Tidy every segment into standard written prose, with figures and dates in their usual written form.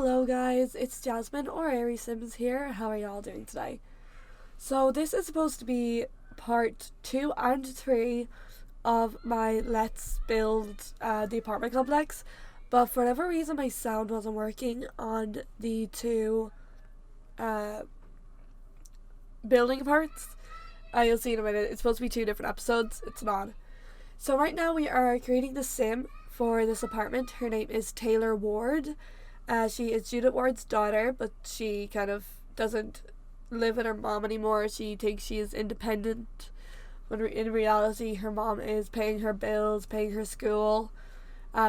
Hello guys, it's Jasmine or Airy Sims here. How are y'all doing today? So this is supposed to be part 2 and 3 of my Let's Build the apartment complex, but for whatever reason my sound wasn't working on the two uh, building parts. You'll see in a minute. It's supposed to be 2 different episodes. It's not. So right now we are creating the sim for this apartment. Her name is Taylor Ward. She is Judith Ward's daughter, but she kind of doesn't live with her mom anymore. She thinks she is independent, when in reality her mom is paying her bills, paying her school,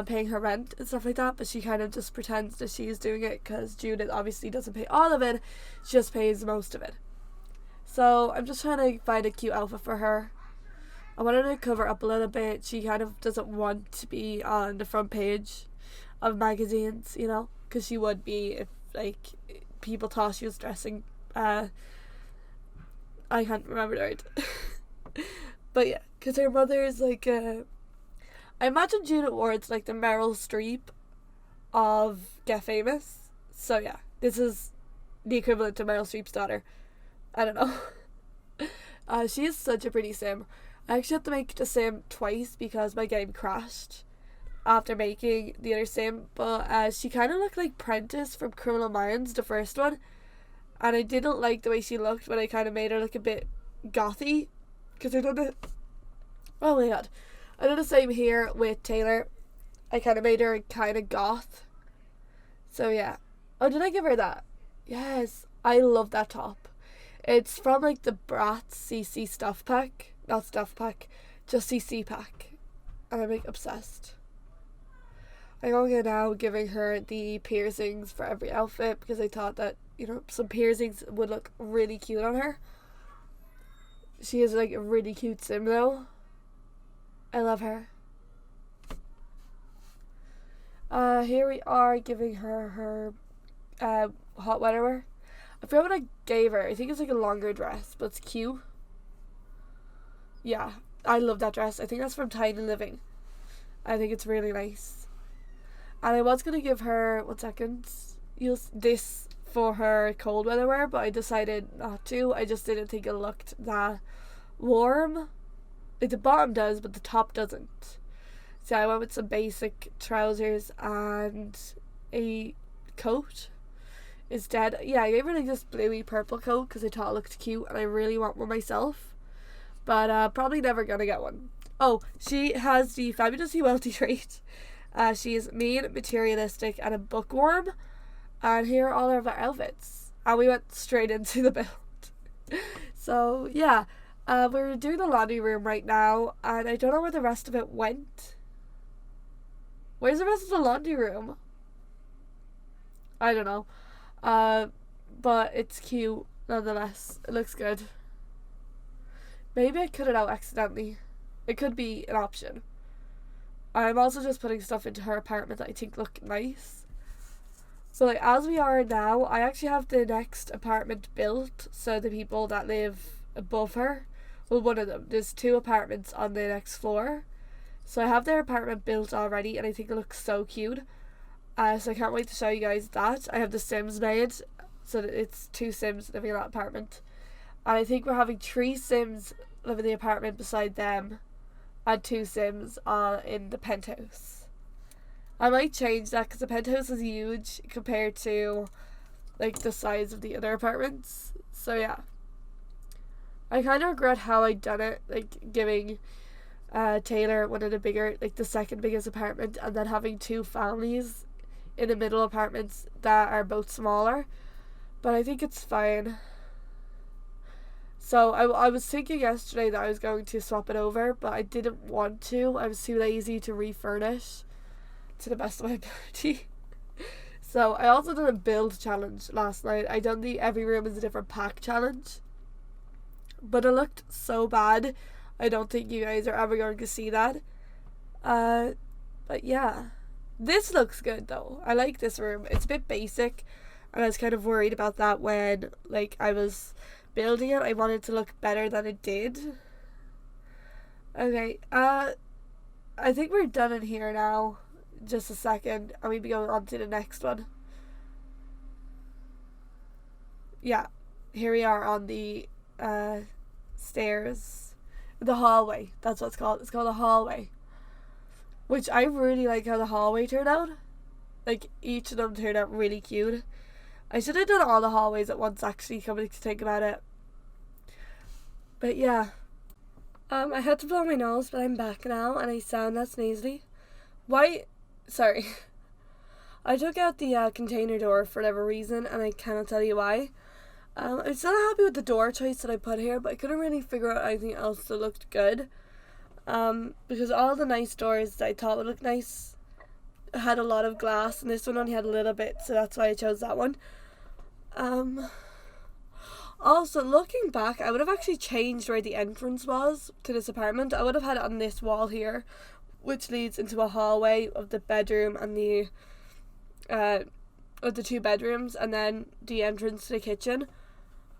paying her rent and stuff like that, but she kind of just pretends that she's doing it because Judith obviously doesn't pay all of it, she just pays most of it. So I'm just trying to find a cute outfit for her. I wanted to cover up a little bit. She kind of doesn't want to be on the front page of magazines, because she would be if people thought she was dressing I can't remember the word. But yeah, because her mother is I imagine Judith Ward's like the Meryl Streep of Get Famous. So yeah, this is the equivalent to Meryl Streep's daughter. I don't know. She is such a pretty sim. I actually had to make the sim twice because my game crashed after making the other sim, but she kind of looked like Prentice from Criminal Minds, the first one, and I didn't like the way she looked when I kind of made her look a bit gothy, because I done it. Oh my god, I did the same here with Taylor. I kind of made her kind of goth. So yeah. Oh, did I give her that? Yes, I love that top. It's from the Bratz CC stuff pack, not stuff pack, just CC pack, and I'm obsessed. I'm going to now giving her the piercings for every outfit because I thought that, some piercings would look really cute on her. She is a really cute sim though. I love her. Here we are giving her hot weather wear. I forgot what I gave her. I think it's a longer dress, but it's cute. Yeah, I love that dress. I think that's from Tiny Living. I think it's really nice. And I was going to give her, 1 second, use this for her cold weather wear, but I decided not to. I just didn't think it looked that warm. The bottom does, but the top doesn't. So I went with some basic trousers and a coat instead. Yeah, I gave her this bluey purple coat because I thought it looked cute and I really want one myself. But probably never going to get one. Oh, she has the fabulously wealthy trait. She is mean, materialistic, and a bookworm. And here are all of our outfits. And we went straight into the build. So, yeah. We're doing the laundry room right now. And I don't know where the rest of it went. Where's the rest of the laundry room? I don't know. But it's cute, nonetheless. It looks good. Maybe I cut it out accidentally. It could be an option. I'm also just putting stuff into her apartment that I think look nice. So as we are now, I actually have the next apartment built. So the people that live above her, well, one of them, there's 2 apartments on the next floor. So I have their apartment built already and I think it looks so cute. So I can't wait to show you guys that. I have the Sims made, so that it's 2 Sims living in that apartment. And I think we're having 3 Sims live in the apartment beside them, and 2 Sims in the penthouse. I might change that because the penthouse is huge compared to the size of the other apartments. So yeah, I kind of regret how I done it, giving Taylor one of the bigger, the second biggest apartment, and then having 2 families in the middle apartments that are both smaller. But I think it's fine. So I was thinking yesterday that I was going to swap it over, but I didn't want to. I was too lazy to refurnish to the best of my ability. So I also did a build challenge last night. I done the every room is a different pack challenge. But it looked so bad. I don't think you guys are ever going to see that. But yeah. This looks good though. I like this room. It's a bit basic. And I was kind of worried about that when I was building it. I wanted it to look better than it did. Okay, I think we're done in here now. Just a second, and we'll be going on to the next one. yeah, here we are on the stairs, the hallway. That's what it's called. It's called a hallway, which I really like how the hallway turned out. Like, each of them turned out really cute. I should have done all the hallways at once, actually, coming to think about it. But yeah. I had to blow my nose, but I'm back now, and I sound less nasally. Why? Sorry. I took out the container door for whatever reason, and I cannot tell you why. I'm still not happy with the door choice that I put here, but I couldn't really figure out anything else that looked good. Because all the nice doors that I thought would look nice had a lot of glass, and this one only had a little bit, so that's why I chose that one. Also, looking back, I would have actually changed where the entrance was to this apartment. I would have had it on this wall here, which leads into a hallway of the bedroom and the of the 2 bedrooms, and then the entrance to the kitchen.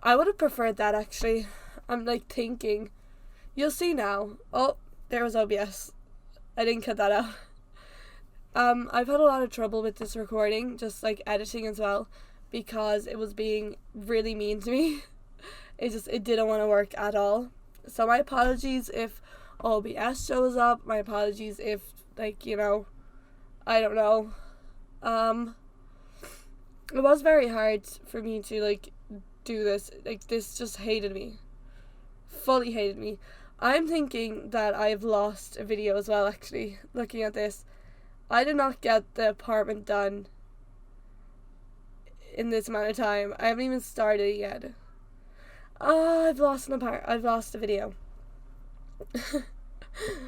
I would have preferred that, actually. I'm like thinking, you'll see now. Oh, there was OBS. I didn't cut that out. I've had a lot of trouble with this recording, just like editing as well, because it was being really mean to me. It didn't want to work at all. So my apologies if OBS shows up. My apologies if, like, you know, I don't know. It was very hard for me to, like, do this. Like, this just hated me. Fully hated me. I'm thinking that I've lost a video as well, actually, looking at this. I did not get the apartment done in this amount of time. I haven't even started it yet. I've lost a video.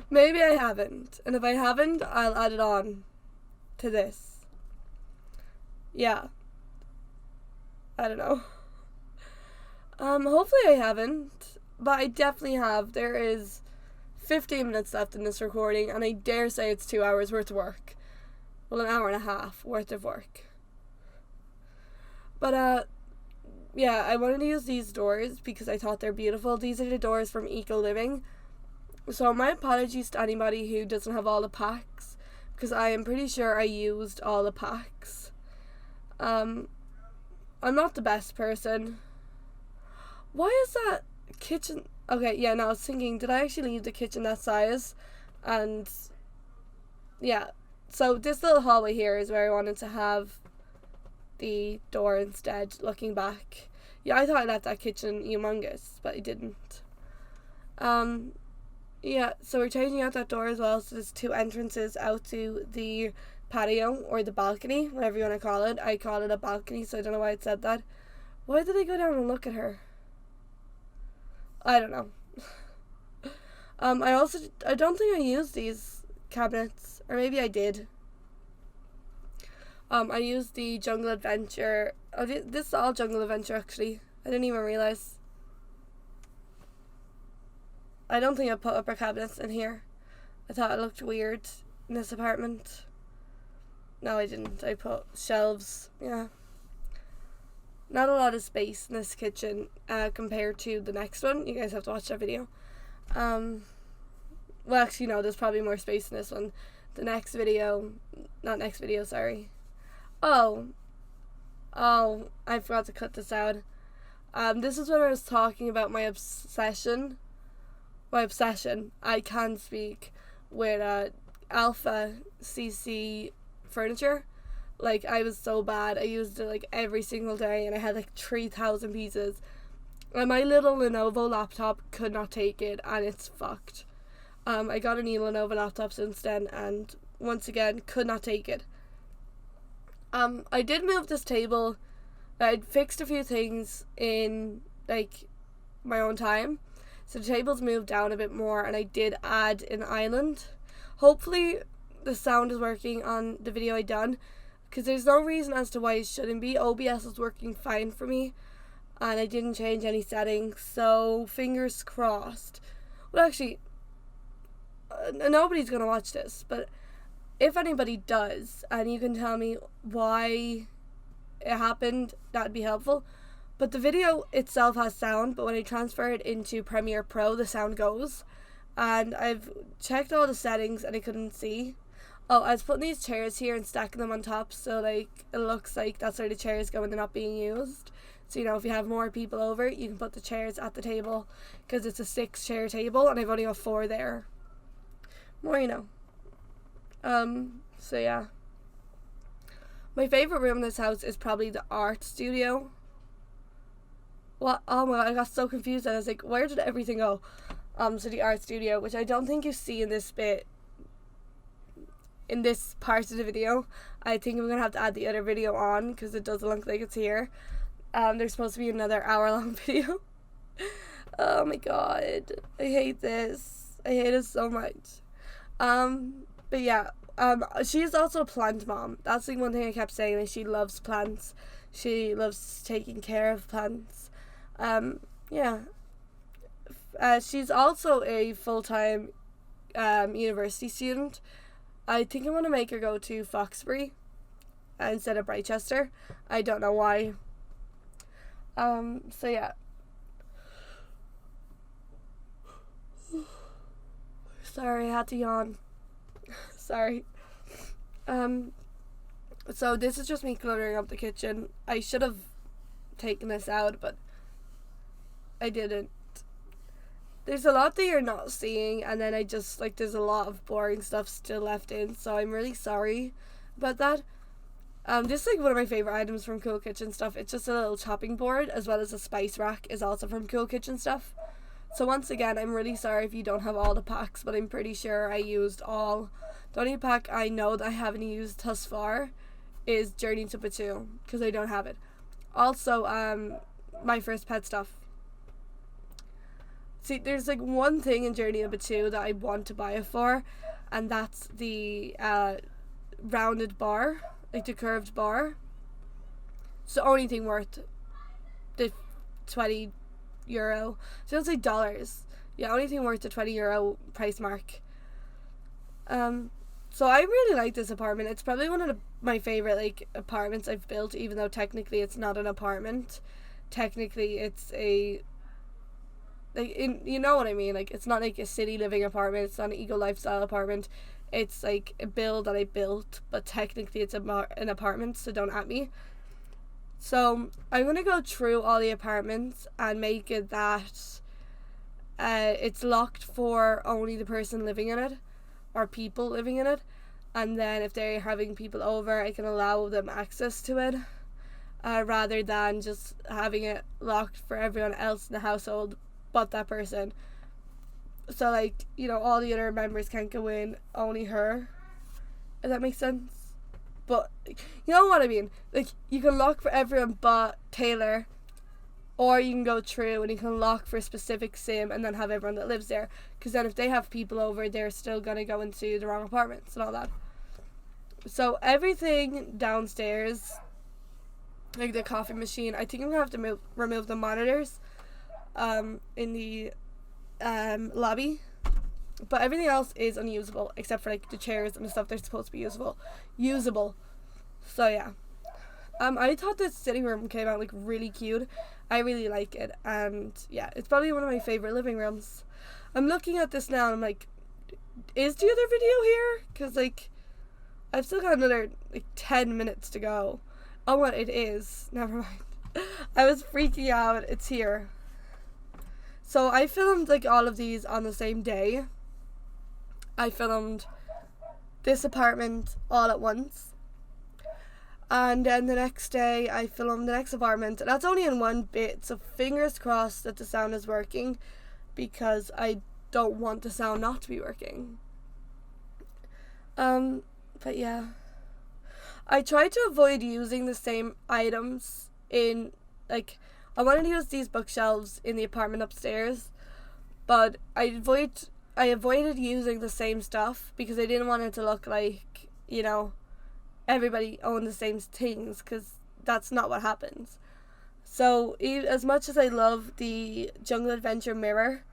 Maybe I haven't. And if I haven't, I'll add it on to this. Yeah. I don't know. Hopefully I haven't. But I definitely have. There is 15 minutes left in this recording, and I dare say it's 2 hours worth of work. Well, an hour and a half worth of work. But, yeah, I wanted to use these doors because I thought they're beautiful. These are the doors from Eco Living. So my apologies to anybody who doesn't have all the packs, because I am pretty sure I used all the packs. I'm not the best person. Why is that kitchen... Okay, yeah, no, I was thinking, did I actually leave the kitchen that size? And, yeah. So this little hallway here is where I wanted to have the door instead, looking back. Yeah, I thought I left that kitchen humongous, but I didn't. Yeah, so we're changing out that door as well, so there's 2 entrances out to the patio, or the balcony, whatever you want to call it. I call it a balcony, so I don't know why it said that. Why did I go down and look at her? I don't know. I don't think I used these cabinets, or maybe I did. I used the Jungle Adventure. Oh, this is all Jungle Adventure, actually. I didn't even realize. I don't think I put upper cabinets in here. I thought it looked weird in this apartment. No, I didn't. I put shelves. Yeah. Not a lot of space in this kitchen compared to the next one. You guys have to watch that video. Well, actually, no, there's probably more space in this one. The next video, not next video, sorry. Oh, I forgot to cut this out. This is when I was talking about my obsession. I can speak with Alpha CC furniture. Like, I was so bad. I used it like every single day, and I had like 3,000 pieces. And my little Lenovo laptop could not take it, and it's fucked. I got a new Lenovo laptop since then, and once again, could not take it. I did move this table. I'd fixed a few things in, like, my own time. So the table's moved down a bit more, and I did add an island. Hopefully the sound is working on the video I done, because there's no reason as to why it shouldn't be. OBS is working fine for me, and I didn't change any settings, so fingers crossed. Well, actually, nobody's gonna watch this, but if anybody does, and you can tell me why it happened, that'd be helpful. But the video itself has sound, but when I transfer it into Premiere Pro, the sound goes. And I've checked all the settings and I couldn't see. Oh, I was putting these chairs here and stacking them on top, so like it looks like that's where the chairs go when they're not being used. So, you know, if you have more people over, you can put the chairs at the table, because it's a 6-chair table and I've only got 4 there. More you know. So yeah. My favourite room in this house is probably the art studio. What? Oh my god, I got so confused. I was like, where did everything go? So the art studio, which I don't think you see in this bit, in this part of the video. I think I'm gonna have to add the other video on, because it doesn't look like it's here. There's supposed to be another hour-long video. Oh my god, I hate this. I hate it so much. But yeah, she's also a plant mom. That's the one thing I kept saying. Like, she loves plants. She loves taking care of plants. Yeah. She's also a full-time university student. I think I want to make her go to Foxbury instead of Brightchester. I don't know why. So yeah. Sorry, I had to yawn. Sorry. So this is just me cluttering up the kitchen. I should have taken this out, but I didn't. There's a lot that you're not seeing, and then I just, like, there's a lot of boring stuff still left in, so I'm really sorry about that. This is like one of my favourite items from Cool Kitchen Stuff. It's just a little chopping board, as well as a spice rack is also from Cool Kitchen Stuff. So once again, I'm really sorry if you don't have all the packs, but I'm pretty sure I used all. The only pack I know that I haven't used thus far is Journey to Batuu, because I don't have it. Also, My First Pet Stuff. See, there's like one thing in Journey to Batuu that I want to buy it for, and that's the rounded bar, like the curved bar. It's the only thing worth the €20. So don't say dollars. Yeah, only thing worth the €20 price mark. So I really like this apartment. It's probably one of my favorite like apartments I've built, even though technically it's not an apartment. Technically, it's a you know what I mean. Like, it's not like a city living apartment. It's not an eco lifestyle apartment. It's like a build that I built, but technically it's an apartment. So don't at me. So I'm gonna go through all the apartments and make it that it's locked for only the person living in it, or people living in it, and then if they're having people over, I can allow them access to it, rather than just having it locked for everyone else in the household but that person. So, like, you know, all the other members can't go in, only her, if that makes sense. But you know what I mean, like, you can lock for everyone but Taylor, or you can go through and you can lock for a specific sim and then have everyone that lives there, because then if they have people over, they're still going to go into the wrong apartments and all that. So everything downstairs, like the coffee machine, I think I'm going to have to remove the monitors in the lobby, but everything else is unusable except for like the chairs and the stuff they're supposed to be usable. So yeah, I thought this sitting room came out like really cute. I really like it, and yeah, it's probably one of my favorite living rooms. I'm looking at this now and I'm like, is the other video here? Because like I've still got another like 10 minutes to go. Oh, what it is, never mind. I was freaking out. It's here. So I filmed like all of these on the same day. I filmed this apartment all at once, and then the next day I filmed the next apartment. That's only in one bit, so fingers crossed that the sound is working, because I don't want the sound not to be working. But yeah, I tried to avoid using the same items in, like, I wanted to use these bookshelves in the apartment upstairs, but I avoided using the same stuff because I didn't want it to look like, you know, everybody owned the same things, because that's not what happens. So as much as I love the Jungle Adventure mirror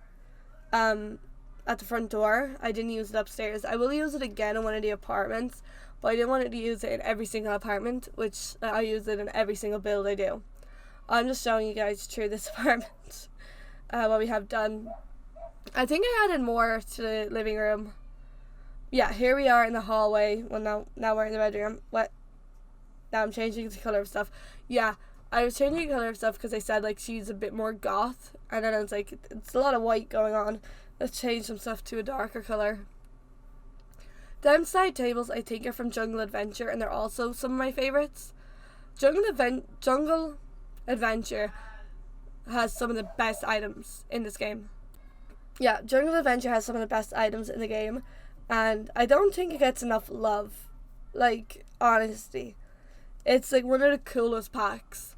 at the front door, I didn't use it upstairs. I will use it again in one of the apartments, but I didn't want to use it in every single apartment, which I use it in every single build I do. I'm just showing you guys through this apartment what we have done. I think I added more to the living room. yeah, here we are in the hallway. Well, now we're in the bedroom. What? Now I'm changing the colour of stuff. Yeah, I was changing the colour of stuff because I said like she's a bit more goth, and then I was like, it's a lot of white going on. Let's change some stuff to a darker colour. Them side tables I think are from Jungle Adventure, and they're also some of my favourites. Jungle Adventure has some of the best items in this game. Yeah, Jungle Adventure has some of the best items in the game, and I don't think it gets enough love. Like, honestly, it's like one of the coolest packs,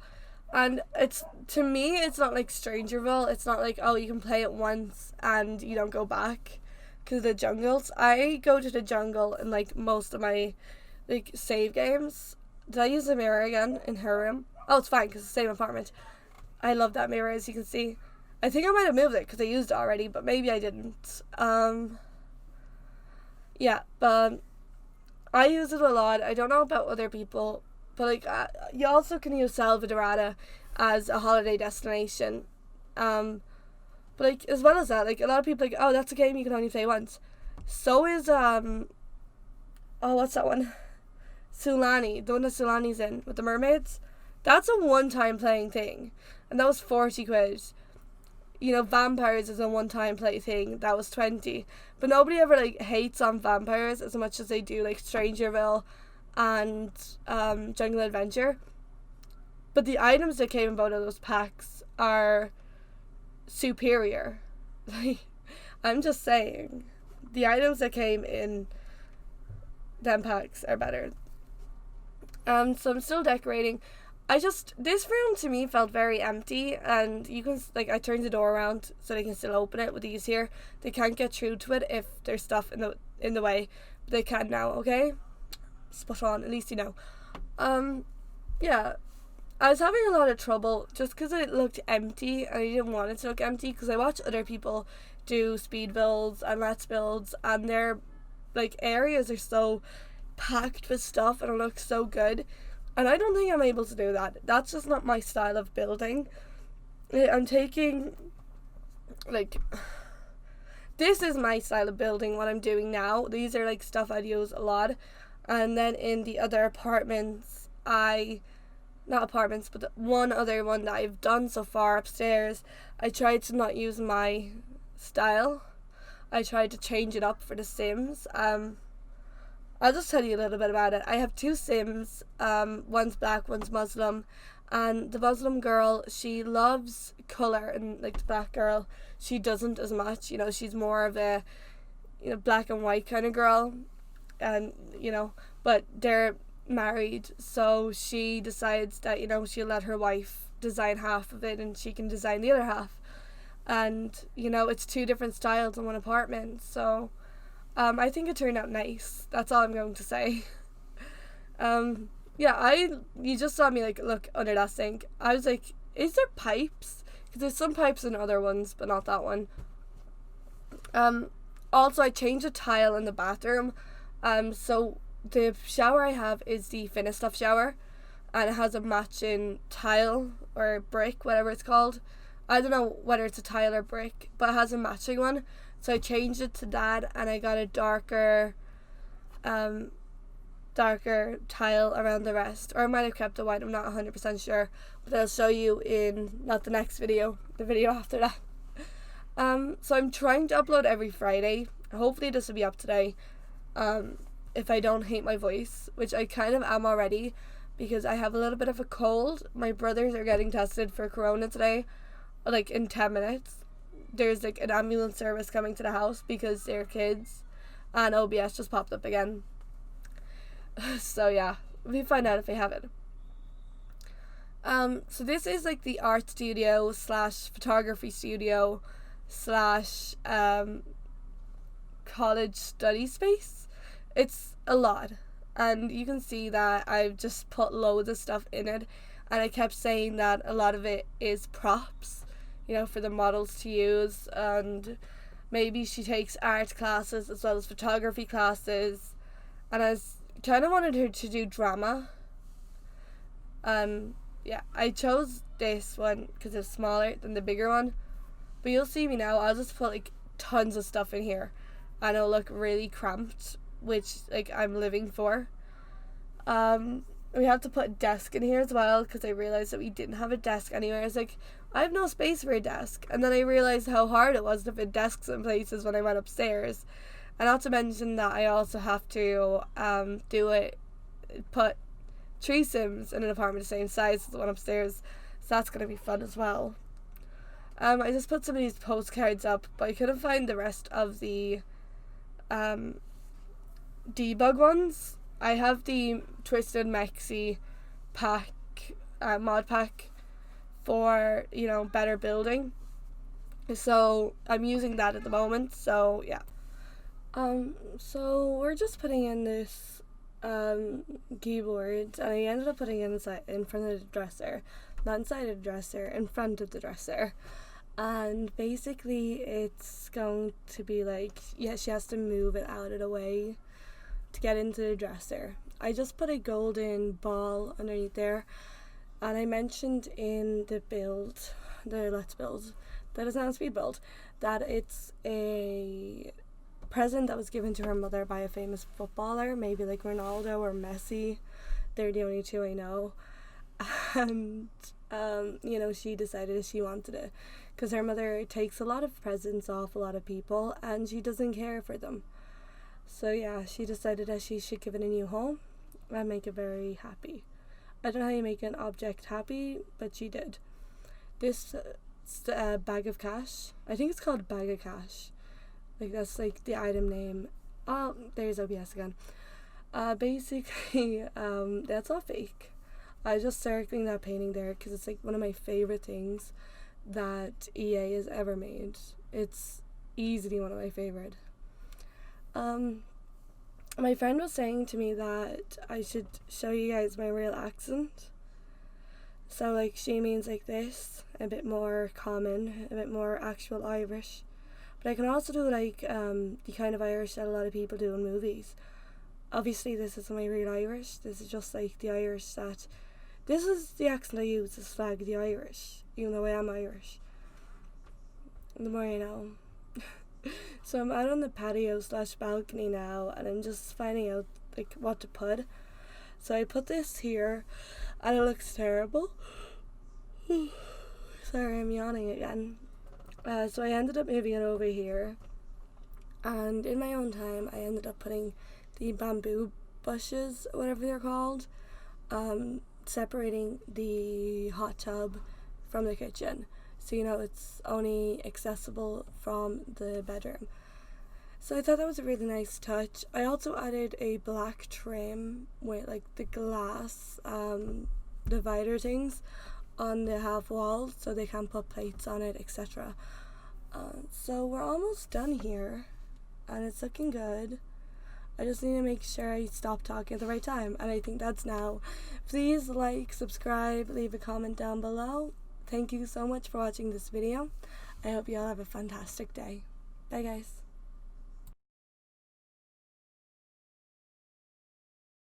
and it's, to me, it's not like Strangerville. It's not like, oh, you can play it once and you don't go back because of the jungles. I go to the jungle in like most of my like save games. Did I use the mirror again in her room? Oh, it's fine because it's the same apartment. I love that mirror, as you can see. I think I might have moved it because I used it already, but maybe I didn't. Yeah, but I use it a lot. I don't know about other people, but like you also can use Selva Dorada as a holiday destination. But like as well as that, like a lot of people like, oh, that's a game you can only play once. So is oh, what's that one? Sulani, the one that Sulani's in with the mermaids. That's a one-time playing thing, and that was 40 quid. You know, Vampires is a one-time play thing. That was 20. But nobody ever like hates on Vampires as much as they do like Strangerville and Jungle Adventure. But the items that came in both of those packs are superior. Like, I'm just saying, the items that came in them packs are better. So I'm still decorating. This room to me felt very empty, and you can, like, I turned the door around so they can still open it with these here. They can't get through to it if there's stuff in the way, but they can now, okay? Spot on, at least you know. Yeah, I was having a lot of trouble just because it looked empty, and I didn't want it to look empty because I watch other people do speed builds and let's builds, and their, like, areas are so packed with stuff and it looks so good. And I don't think I'm able to do that. That's just not my style of building. I'm taking, like, this is my style of building, what I'm doing now. These are, like, stuff I'd use a lot. And then in the other apartments, not apartments, but the one other one that I've done so far upstairs, I tried to not use my style. I tried to change it up for the Sims. I'll just tell you a little bit about it. I have two Sims. One's black, one's Muslim. And the Muslim girl, she loves colour, and like the black girl, she doesn't as much. You know, she's more of a, you know, black and white kind of girl. And, you know, but they're married, so she decides that, you know, she'll let her wife design half of it and she can design the other half. And, you know, it's two different styles in one apartment, so I think it turned out nice. That's all I'm going to say. Yeah, you just saw me like look under that sink. I was like, is there pipes? Because there's some pipes in other ones, but not that one. Also, I changed a tile in the bathroom. So the shower I have is the Finistuff shower, and it has a matching tile or brick, whatever it's called. I don't know whether it's a tile or brick, but it has a matching one. So I changed it to that, and I got a darker tile around the rest. Or I might have kept the white, I'm not 100% sure. But I'll show you in, not the next video, the video after that. So I'm trying to upload every Friday. Hopefully this will be up today. If I don't hate my voice, which I kind of am already, because I have a little bit of a cold. My brothers are getting tested for corona today, like in 10 minutes. There's like an ambulance service coming to the house because they're kids, and OBS just popped up again. So yeah, we find out if I have it. So this is like the art studio / photography studio / college study space. It's a lot, and you can see that I've just put loads of stuff in it, and I kept saying that a lot of it is props, you know, for the models to use, and maybe she takes art classes as well as photography classes, and I kind of wanted her to do drama. Yeah, I chose this one because it's smaller than the bigger one, but you'll see me now, I'll just put like tons of stuff in here, and it'll look really cramped which like I'm living for. We have to put a desk in here as well because I realized that we didn't have a desk anywhere. I was like, I have no space for a desk, and then I realized how hard it was to fit desks in places when I went upstairs. And not to mention that I also have to put 3 Sims in an apartment the same size as the one upstairs, so that's gonna be fun as well. I just put some of these postcards up, but I couldn't find the rest of the debug ones. I have the Twisted Mexi pack, mod pack for, better building. So I'm using that at the moment, so yeah. So we're just putting in this keyboard, and I ended up putting it in front of the dresser. Not inside the dresser, in front of the dresser. And basically it's going to be like, she has to move it out of the way to get into the dresser. I just put a golden ball underneath there, and I mentioned in the Let's Build, that is not a speed build, that it's a present that was given to her mother by a famous footballer, maybe like Ronaldo or Messi. They're the only 2 I know. And she decided she wanted it because her mother takes a lot of presents off a lot of people and she doesn't care for them. So yeah, she decided that she should give it a new home and make it very happy. I don't know how you make an object happy, but she did. This bag of cash, I think it's called bag of cash, like that's like the item name. Oh, there's OBS again. Basically that's all fake. I was just circling that painting there because it's like one of my favorite things that EA has ever made. It's easily one of my favorite. My friend was saying to me that I should show you guys my real accent. So like she means like this, a bit more common, a bit more actual Irish. But I can also do like the kind of Irish that a lot of people do in movies. Obviously this isn't my real Irish, this is just like the Irish that... This is the accent I use to slag the Irish, even though I am Irish. The more you know. So I'm out on the patio / balcony now, and I'm just finding out like what to put. So I put this here, and it looks terrible. Sorry, I'm yawning again. So I ended up moving it over here, and in my own time I ended up putting the bamboo bushes, whatever they're called, separating the hot tub from the kitchen, so it's only accessible from the bedroom. So I thought that was a really nice touch. I also added a black trim with like the glass divider things on the half wall so they can put plates on it, etc. So we're almost done here and it's looking good. I just need to make sure I stop talking at the right time, and I think that's now. Please like, subscribe, leave a comment down below. Thank you so much for watching this video. I hope you all have a fantastic day. Bye guys.